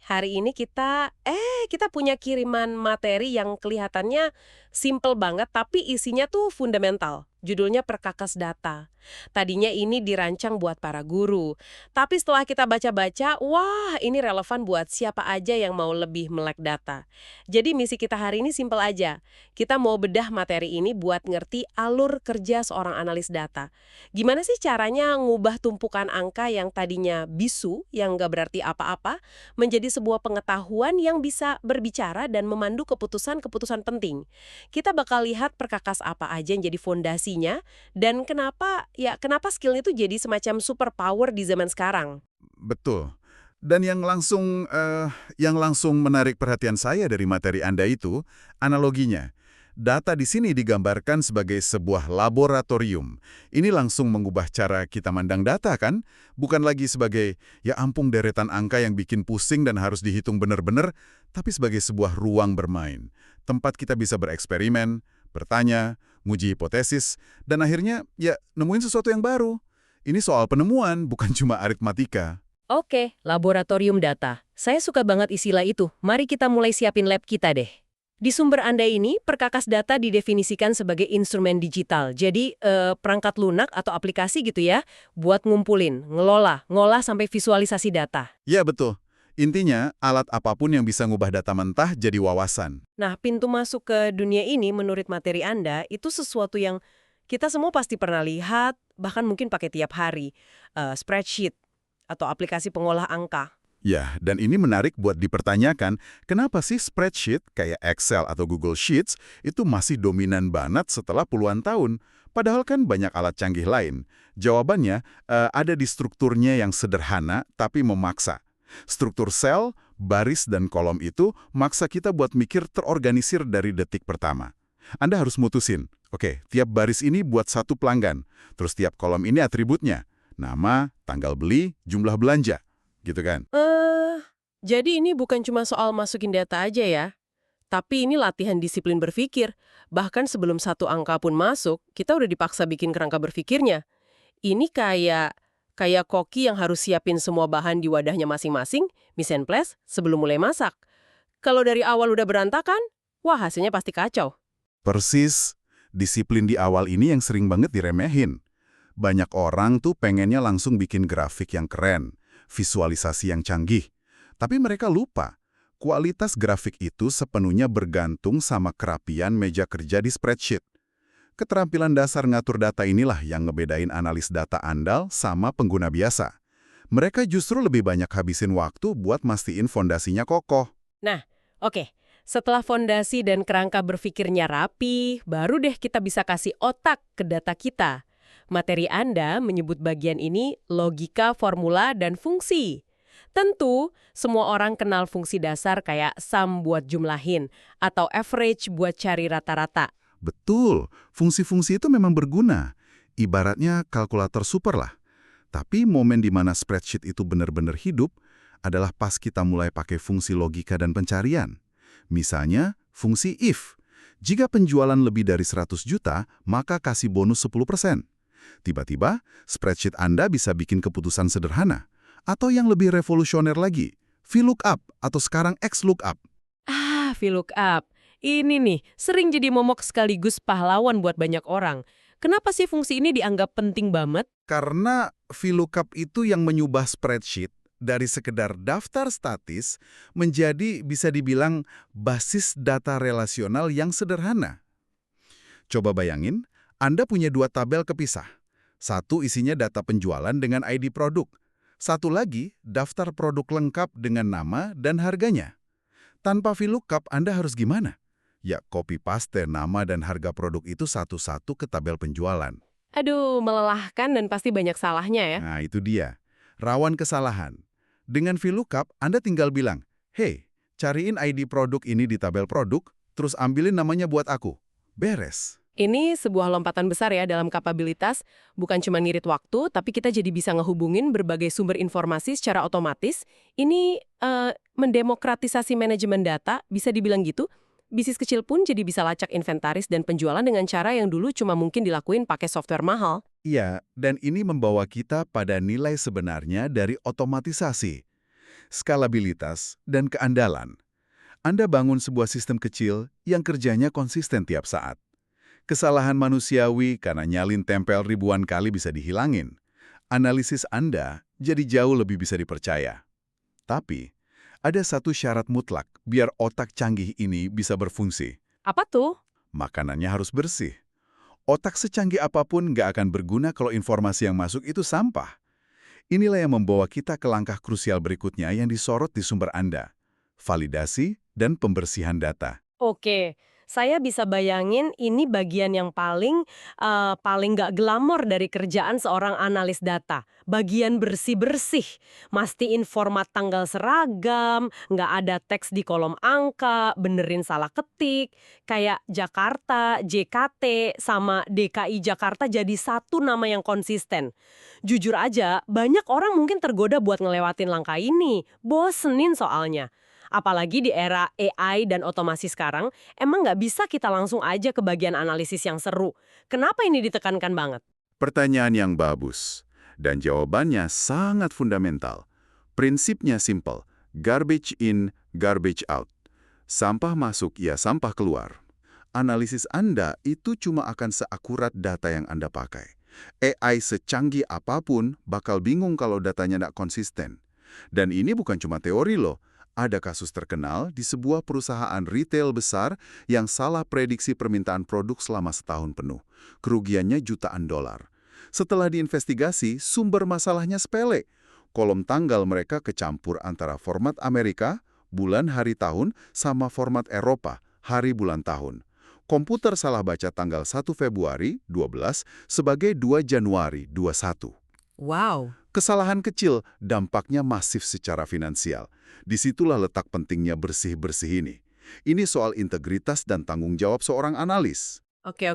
Hari ini kita punya kiriman materi yang kelihatannya simple banget tapi isinya tuh fundamental. Judulnya Perkakas Data. Tadinya ini dirancang buat para guru. Tapi setelah kita baca-baca, wah ini relevan buat siapa aja yang mau lebih melek data. Jadi misi kita hari ini simple aja. Kita mau bedah materi ini buat ngerti alur kerja seorang analis data. Gimana sih caranya ngubah tumpukan angka yang tadinya bisu, yang nggak berarti apa-apa, menjadi sebuah pengetahuan yang bisa berbicara dan memandu keputusan-keputusan penting. Kita bakal lihat perkakas apa aja yang jadi fondasinya dan kenapa skillnya itu jadi semacam superpower di zaman sekarang. Betul. Dan yang langsung menarik perhatian saya dari materi Anda itu, analoginya. Data di sini digambarkan sebagai sebuah laboratorium. Ini langsung mengubah cara kita mandang data kan? Bukan lagi sebagai, ya ampun deretan angka yang bikin pusing dan harus dihitung benar-benar, tapi sebagai sebuah ruang bermain. Tempat kita bisa bereksperimen, bertanya, nguji hipotesis, dan akhirnya ya nemuin sesuatu yang baru. Ini soal penemuan, bukan cuma aritmatika. Oke, laboratorium data. Saya suka banget istilah itu. Mari kita mulai siapin lab kita deh. Di sumber Anda ini, perkakas data didefinisikan sebagai instrumen digital. Jadi, perangkat lunak atau aplikasi gitu ya, buat ngumpulin, ngolah sampai visualisasi data. Ya betul. Intinya, alat apapun yang bisa ngubah data mentah jadi wawasan. Nah, pintu masuk ke dunia ini menurut materi Anda, itu sesuatu yang kita semua pasti pernah lihat, bahkan mungkin pakai tiap hari. Spreadsheet atau aplikasi pengolah angka. Ya, dan ini menarik buat dipertanyakan, kenapa sih spreadsheet kayak Excel atau Google Sheets itu masih dominan banget setelah puluhan tahun? Padahal kan banyak alat canggih lain. Jawabannya ada di strukturnya yang sederhana tapi memaksa. Struktur sel, baris, dan kolom itu maksa kita buat mikir terorganisir dari detik pertama. Anda harus mutusin, oke, tiap baris ini buat satu pelanggan, terus tiap kolom ini atributnya, nama, tanggal beli, jumlah belanja. Gitu kan? Jadi ini bukan cuma soal masukin data aja ya, tapi ini latihan disiplin berpikir. Bahkan sebelum satu angka pun masuk, kita udah dipaksa bikin kerangka berpikirnya. Ini kayak koki yang harus siapin semua bahan di wadahnya masing-masing, mise en place, sebelum mulai masak. Kalau dari awal udah berantakan, wah hasilnya pasti kacau. Persis, disiplin di awal ini yang sering banget diremehin. Banyak orang tuh pengennya langsung bikin grafik yang keren, visualisasi yang canggih. Tapi mereka lupa, kualitas grafik itu sepenuhnya bergantung sama kerapian meja kerja di spreadsheet. Keterampilan dasar ngatur data inilah yang ngebedain analis data andal sama pengguna biasa. Mereka justru lebih banyak habisin waktu buat mastiin fondasinya kokoh. Nah, oke. Setelah fondasi dan kerangka berpikirnya rapi, baru deh kita bisa kasih otak ke data kita. Materi Anda menyebut bagian ini logika, formula, dan fungsi. Tentu, semua orang kenal fungsi dasar kayak sum buat jumlahin, atau average buat cari rata-rata. Betul, fungsi-fungsi itu memang berguna. Ibaratnya kalkulator super lah. Tapi momen di mana spreadsheet itu benar-benar hidup adalah pas kita mulai pakai fungsi logika dan pencarian. Misalnya, fungsi if. Jika penjualan lebih dari 100 juta, maka kasih bonus 10%. Tiba-tiba, spreadsheet Anda bisa bikin keputusan sederhana. Atau yang lebih revolusioner lagi, VLOOKUP atau sekarang XLOOKUP. VLOOKUP. Ini nih, sering jadi momok sekaligus pahlawan buat banyak orang. Kenapa sih fungsi ini dianggap penting banget? Karena VLOOKUP itu yang menyubah spreadsheet dari sekedar daftar statis menjadi bisa dibilang basis data relasional yang sederhana. Coba bayangin, Anda punya dua tabel kepisah. Satu isinya data penjualan dengan ID produk. Satu lagi, daftar produk lengkap dengan nama dan harganya. Tanpa VLOOKUP, Anda harus gimana? Ya, copy-paste nama dan harga produk itu satu-satu ke tabel penjualan. Aduh, melelahkan dan pasti banyak salahnya ya. Nah, itu dia. Rawan kesalahan. Dengan VLOOKUP, Anda tinggal bilang, "Hey, cariin ID produk ini di tabel produk, terus ambilin namanya buat aku." Beres. Ini sebuah lompatan besar ya dalam kapabilitas, bukan cuma ngirit waktu, tapi kita jadi bisa ngehubungin berbagai sumber informasi secara otomatis. Ini mendemokratisasi manajemen data, bisa dibilang gitu. Bisnis kecil pun jadi bisa lacak inventaris dan penjualan dengan cara yang dulu cuma mungkin dilakuin pakai software mahal. Iya, dan ini membawa kita pada nilai sebenarnya dari otomatisasi. skalabilitas, dan keandalan. Anda bangun sebuah sistem kecil yang kerjanya konsisten tiap saat. Kesalahan manusiawi karena nyalin tempel ribuan kali bisa dihilangin. Analisis Anda jadi jauh lebih bisa dipercaya. Tapi, ada satu syarat mutlak biar otak canggih ini bisa berfungsi. Apa tuh? Makanannya harus bersih. Otak secanggih apapun nggak akan berguna kalau informasi yang masuk itu sampah. Inilah yang membawa kita ke langkah krusial berikutnya yang disorot di sumber Anda. Validasi dan pembersihan data. Oke, saya bisa bayangin ini bagian yang paling nggak glamor dari kerjaan seorang analis data. Bagian bersih-bersih, mastiin format tanggal seragam, nggak ada teks di kolom angka, benerin salah ketik, kayak Jakarta, JKT, sama DKI Jakarta jadi satu nama yang konsisten. Jujur aja, banyak orang mungkin tergoda buat ngelewatin langkah ini, bosenin soalnya. Apalagi di era AI dan otomasi sekarang, emang nggak bisa kita langsung aja ke bagian analisis yang seru. Kenapa ini ditekankan banget? Pertanyaan yang bagus. Dan jawabannya sangat fundamental. Prinsipnya simple. Garbage in, garbage out. Sampah masuk, ya sampah keluar. Analisis Anda itu cuma akan seakurat data yang Anda pakai. AI secanggih apapun bakal bingung kalau datanya tidak konsisten. Dan ini bukan cuma teori loh. Ada kasus terkenal di sebuah perusahaan retail besar yang salah prediksi permintaan produk selama setahun penuh. Kerugiannya jutaan dolar. Setelah diinvestigasi, sumber masalahnya sepele. Kolom tanggal mereka kecampur antara format Amerika, bulan hari tahun, sama format Eropa, hari bulan tahun. Komputer salah baca tanggal 1 Februari 12 sebagai 2 Januari 21. Wow. Kesalahan kecil, dampaknya masif secara finansial. Disitulah letak pentingnya bersih-bersih ini. Ini soal integritas dan tanggung jawab seorang analis. Oke.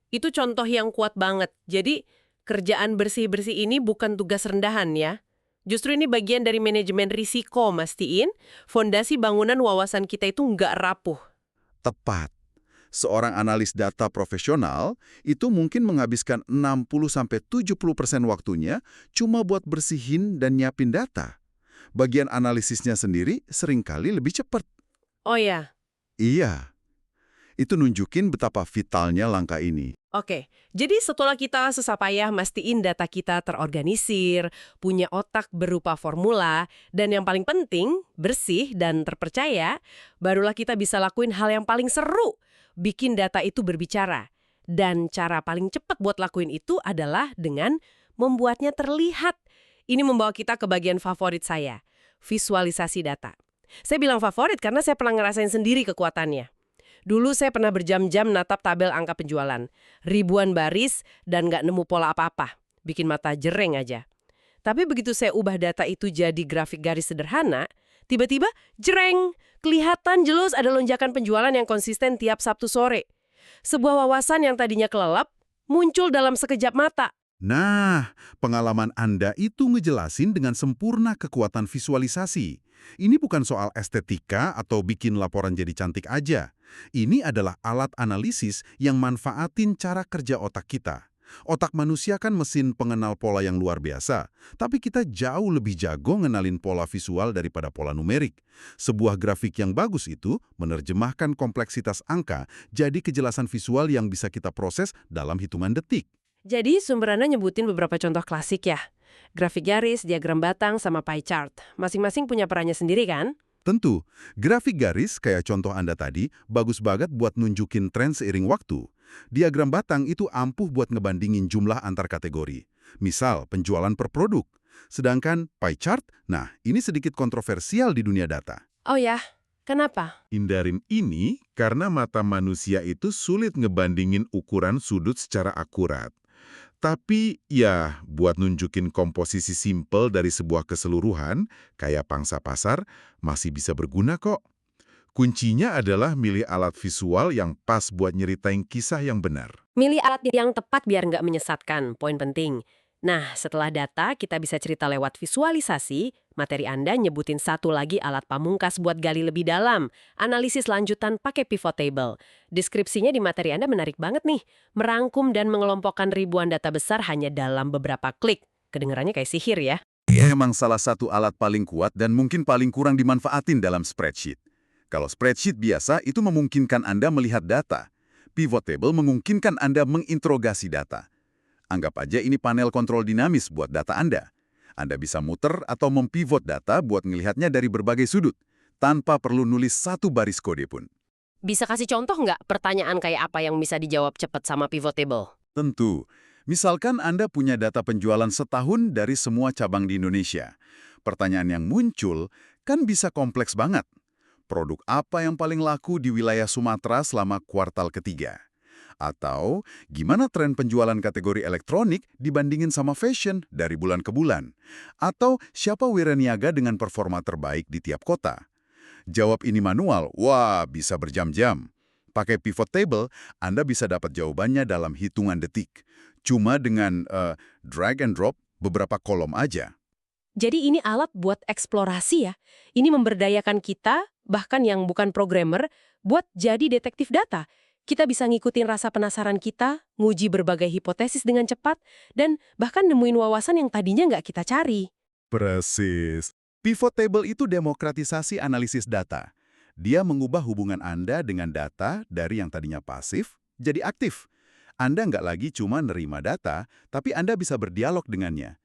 Itu contoh yang kuat banget. Jadi, kerjaan bersih-bersih ini bukan tugas rendahan ya. Justru ini bagian dari manajemen risiko, mastiin fondasi bangunan wawasan kita itu nggak rapuh. Tepat. Seorang analis data profesional itu mungkin menghabiskan 60-70% waktunya cuma buat bersihin dan nyiapin data. Bagian analisisnya sendiri seringkali lebih cepat. Oh ya, Iya, itu nunjukin betapa vitalnya langkah ini. oke. Jadi setelah kita susah payah mastiin data kita terorganisir, punya otak berupa formula, dan yang paling penting, bersih dan terpercaya, barulah kita bisa lakuin hal yang paling seru, bikin data itu berbicara. Dan cara paling cepat buat lakuin itu adalah dengan membuatnya terlihat. Ini membawa kita ke bagian favorit saya, visualisasi data. Saya bilang favorit karena saya pernah ngerasain sendiri kekuatannya. Dulu saya pernah berjam-jam natap tabel angka penjualan. Ribuan baris dan nggak nemu pola apa-apa. Bikin mata jereng aja. Tapi begitu saya ubah data itu jadi grafik garis sederhana, tiba-tiba jereng! Kelihatan jelas ada lonjakan penjualan yang konsisten tiap Sabtu sore. Sebuah wawasan yang tadinya kelelap, muncul dalam sekejap mata. Nah, pengalaman Anda itu ngejelasin dengan sempurna kekuatan visualisasi. Ini bukan soal estetika atau bikin laporan jadi cantik aja. Ini adalah alat analisis yang manfaatin cara kerja otak kita. Otak manusia kan mesin pengenal pola yang luar biasa, tapi kita jauh lebih jago ngenalin pola visual daripada pola numerik. Sebuah grafik yang bagus itu menerjemahkan kompleksitas angka jadi kejelasan visual yang bisa kita proses dalam hitungan detik. Jadi sumber Anda nyebutin beberapa contoh klasik ya. Grafik garis, diagram batang, sama pie chart. Masing-masing punya perannya sendiri kan? Tentu, grafik garis kayak contoh Anda tadi bagus banget buat nunjukin tren seiring waktu. Diagram batang itu ampuh buat ngebandingin jumlah antar kategori. Misal, penjualan per produk. Sedangkan pie chart, nah ini sedikit kontroversial di dunia data. Oh ya, kenapa? Hindarin ini karena mata manusia itu sulit ngebandingin ukuran sudut secara akurat. Tapi ya, buat nunjukin komposisi simpel dari sebuah keseluruhan, kayak pangsa pasar, masih bisa berguna kok. Kuncinya adalah milih alat visual yang pas buat nyeritain kisah yang benar. Milih alat yang tepat biar nggak menyesatkan, poin penting. Nah, setelah data, kita bisa cerita lewat visualisasi. Materi Anda nyebutin satu lagi alat pamungkas buat gali lebih dalam. Analisis lanjutan pakai pivot table. Deskripsinya di materi Anda menarik banget nih. Merangkum dan mengelompokkan ribuan data besar hanya dalam beberapa klik. Kedengarannya kayak sihir ya. Emang salah satu alat paling kuat dan mungkin paling kurang dimanfaatin dalam spreadsheet. Kalau spreadsheet biasa itu memungkinkan Anda melihat data. Pivot table memungkinkan Anda menginterogasi data. Anggap aja ini panel kontrol dinamis buat data Anda. Anda bisa muter atau mempivot data buat melihatnya dari berbagai sudut, tanpa perlu nulis satu baris kode pun. Bisa kasih contoh nggak pertanyaan kayak apa yang bisa dijawab cepat sama pivot table? Tentu. Misalkan Anda punya data penjualan setahun dari semua cabang di Indonesia. Pertanyaan yang muncul kan bisa kompleks banget. Produk apa yang paling laku di wilayah Sumatera selama kuartal ketiga? Atau gimana tren penjualan kategori elektronik dibandingin sama fashion dari bulan ke bulan? Atau siapa wiraniaga dengan performa terbaik di tiap kota? Jawab ini manual, wah bisa berjam-jam. Pakai pivot table, Anda bisa dapat jawabannya dalam hitungan detik. Cuma dengan drag and drop beberapa kolom aja. Jadi ini alat buat eksplorasi ya. Ini memberdayakan kita, bahkan yang bukan programmer, buat jadi detektif data. Kita bisa ngikutin rasa penasaran kita, nguji berbagai hipotesis dengan cepat, dan bahkan nemuin wawasan yang tadinya nggak kita cari. Persis. Pivot table itu demokratisasi analisis data. Dia mengubah hubungan Anda dengan data dari yang tadinya pasif jadi aktif. Anda nggak lagi cuma nerima data, tapi Anda bisa berdialog dengannya.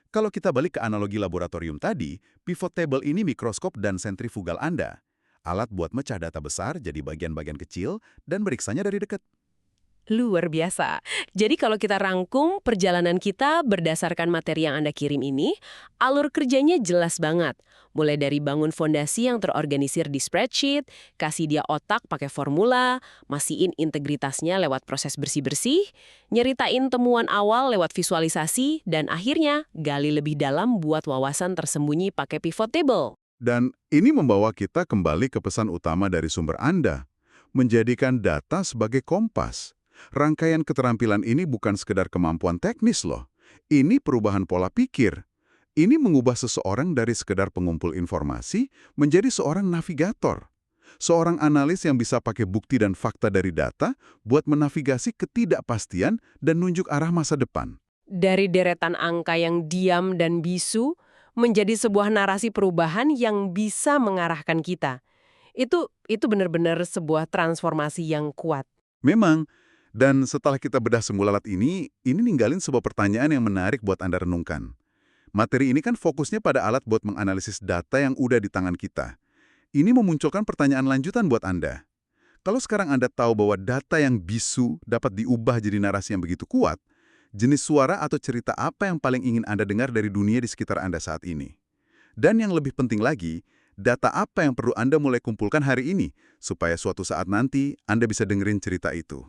Kalau kita balik ke analogi laboratorium tadi, pivot table ini mikroskop dan sentrifugal Anda. Alat buat mecah data besar jadi bagian-bagian kecil dan meriksanya dari dekat. Luar biasa. Jadi kalau kita rangkum perjalanan kita berdasarkan materi yang Anda kirim ini, alur kerjanya jelas banget. Mulai dari bangun fondasi yang terorganisir di spreadsheet, kasih dia otak pakai formula, masihin integritasnya lewat proses bersih-bersih, nyeritain temuan awal lewat visualisasi, dan akhirnya gali lebih dalam buat wawasan tersembunyi pakai pivot table. Dan ini membawa kita kembali ke pesan utama dari sumber Anda, menjadikan data sebagai kompas. Rangkaian keterampilan ini bukan sekedar kemampuan teknis loh. Ini perubahan pola pikir. Ini mengubah seseorang dari sekedar pengumpul informasi menjadi seorang navigator. Seorang analis yang bisa pakai bukti dan fakta dari data buat menavigasi ketidakpastian dan nunjuk arah masa depan. Dari deretan angka yang diam dan bisu, menjadi sebuah narasi perubahan yang bisa mengarahkan kita. Itu benar-benar sebuah transformasi yang kuat. Memang. Dan setelah kita bedah semua alat ini ninggalin sebuah pertanyaan yang menarik buat Anda renungkan. Materi ini kan fokusnya pada alat buat menganalisis data yang udah di tangan kita. Ini memunculkan pertanyaan lanjutan buat Anda. Kalau sekarang Anda tahu bahwa data yang bisu dapat diubah jadi narasi yang begitu kuat, jenis suara atau cerita apa yang paling ingin Anda dengar dari dunia di sekitar Anda saat ini? Dan yang lebih penting lagi, data apa yang perlu Anda mulai kumpulkan hari ini, supaya suatu saat nanti Anda bisa dengerin cerita itu?